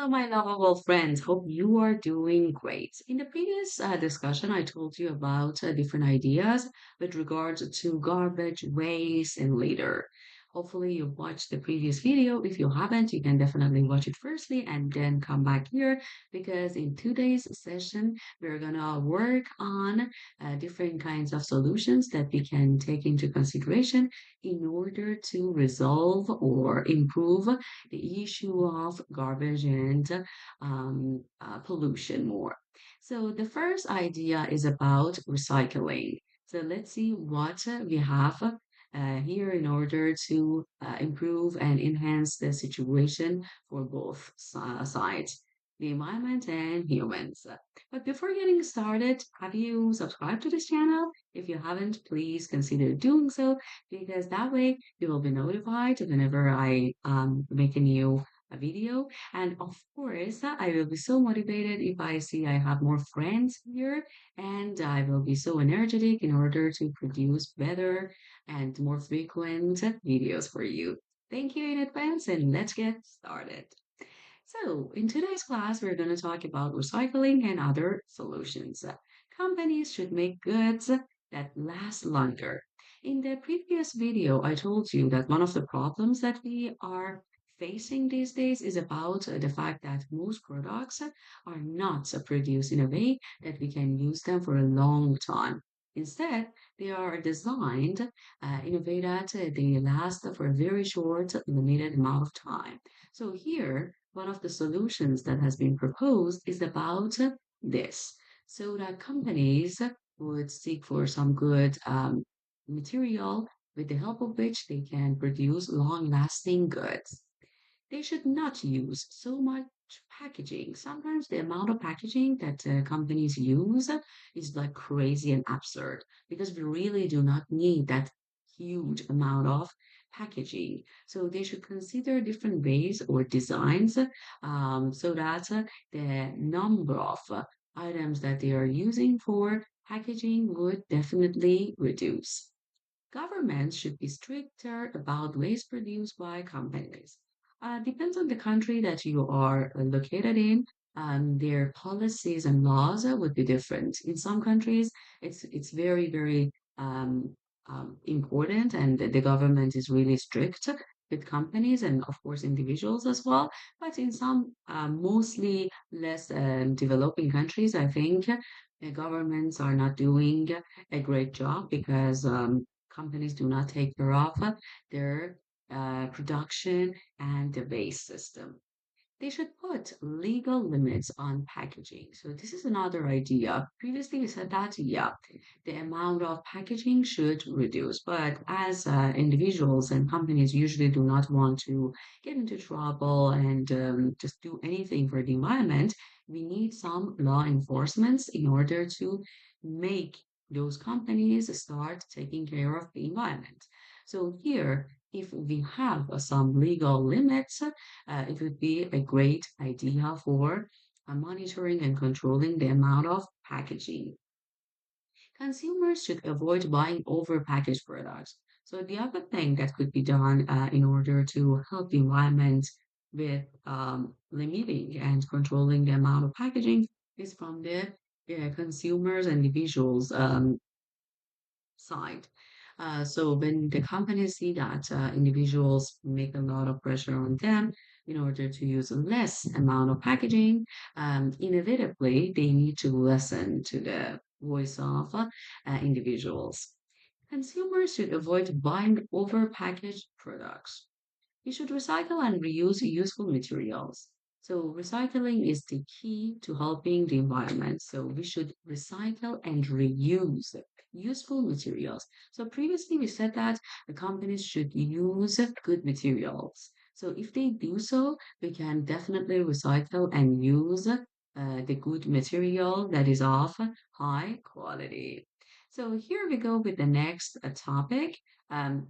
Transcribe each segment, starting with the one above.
my lovable friends. Hope you are doing great. In the previous discussion, I told you about different ideas with regards to garbage, waste, and litter. Hopefully, you watched the previous video. If you haven't, you can definitely watch it firstly and then come back here because in today's session, we're gonna work on different kinds of solutions that we can take into consideration in order to resolve or improve the issue of garbage and pollution more. So the first idea is about recycling. So let's see what we have here in order to improve and enhance the situation for both sides, the environment and humans. But before getting started, have you subscribed to this channel? If you haven't, please consider doing so because that way you will be notified whenever I make a new video. And of course, I will be so motivated if I see I have more friends here, and I will be so energetic in order to produce better and more frequent videos for you. Thank you in advance, and let's get started. So, in today's class, we're going to talk about recycling and other solutions. Companies should make goods that last longer. In the previous video, I told you that one of the problems that we are facing these days is about the fact that most products are not produced in a way that we can use them for a long time. Instead, they are designed in a way that they last for a very short, limited amount of time. So here, one of the solutions that has been proposed is about this, so that companies would seek for some good material with the help of which they can produce long-lasting goods. They should not use so much packaging. Sometimes the amount of packaging that companies use is like crazy and absurd because we really do not need that huge amount of packaging. So they should consider different ways or designs so that the number of items that they are using for packaging would definitely reduce. Governments should be stricter about waste produced by companies. Depends on the country that you are located in. Their policies and laws would be different. In some countries, it's very important, and the government is really strict with companies and of course individuals as well. But in some mostly less developing countries, I think the governments are not doing a great job because companies do not take care of their production and the waste system. They should put legal limits on packaging. So this is another idea. Previously, we said that, yeah, the amount of packaging should reduce. But as individuals and companies usually do not want to get into trouble and just do anything for the environment, we need some law enforcements in order to make those companies start taking care of the environment. So here, if we have some legal limits, it would be a great idea for monitoring and controlling the amount of packaging. Consumers should avoid buying overpackaged products. So the other thing that could be done in order to help the environment with limiting and controlling the amount of packaging is from the consumers and individuals side. So when the companies see that individuals make a lot of pressure on them in order to use less amount of packaging, inevitably they need to listen to the voice of individuals. Consumers should avoid buying overpackaged products. We should recycle and reuse useful materials. So recycling is the key to helping the environment. So we should recycle and reuse useful materials. So previously we said that the companies should use good materials. So if they do so, we can definitely recycle and use the good material that is of high quality. So here we go with the next topic,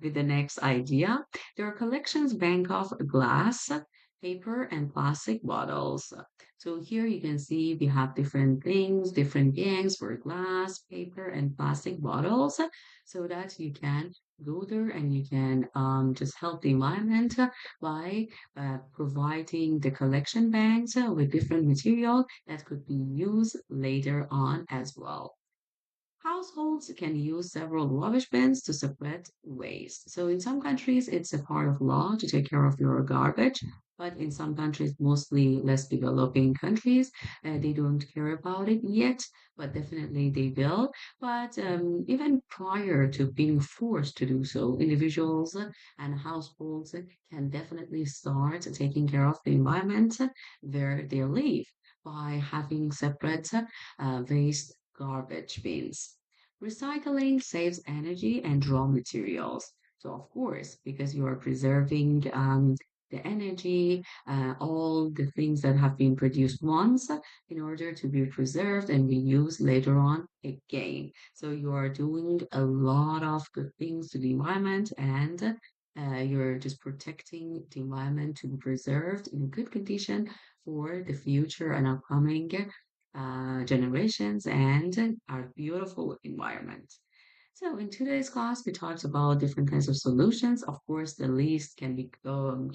with the next idea. There are collections bank of glass paper and plastic bottles. So here you can see we have different things, different gangs for glass, paper, and plastic bottles, so that you can go there and you can just help the environment by providing the collection banks with different material that could be used later on as well. Households can use several rubbish bins to separate waste. So in some countries, it's a part of law to take care of your garbage, but in some countries, mostly less developing countries, they don't care about it yet, but definitely they will. But even prior to being forced to do so, individuals and households can definitely start taking care of the environment where they live by having separate waste garbage bins. Recycling saves energy and raw materials. So, of course, because you are preserving the energy, all the things that have been produced once in order to be preserved and be used later on again. So, you are doing a lot of good things to the environment and you're just protecting the environment to be preserved in good condition for the future and upcoming generations and our beautiful environment. So in today's class, we talked about different kinds of solutions. Of course, the list can be going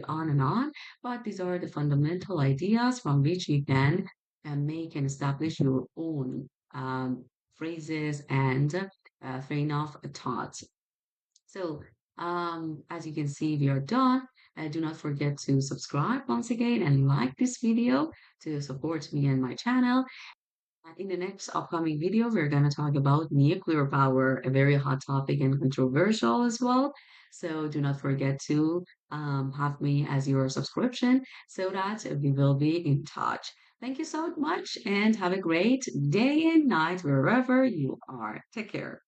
on and on, but these are the fundamental ideas from which you can make and establish your own phrases and train of thoughts. So, as you can see, we are done. Do not forget to subscribe once again and like this video to support me and my channel. And in the next upcoming video, we're going to talk about nuclear power, a very hot topic and controversial as well. So do not forget to have me as your subscription so that we will be in touch. Thank you so much and have a great day and night wherever you are. Take care.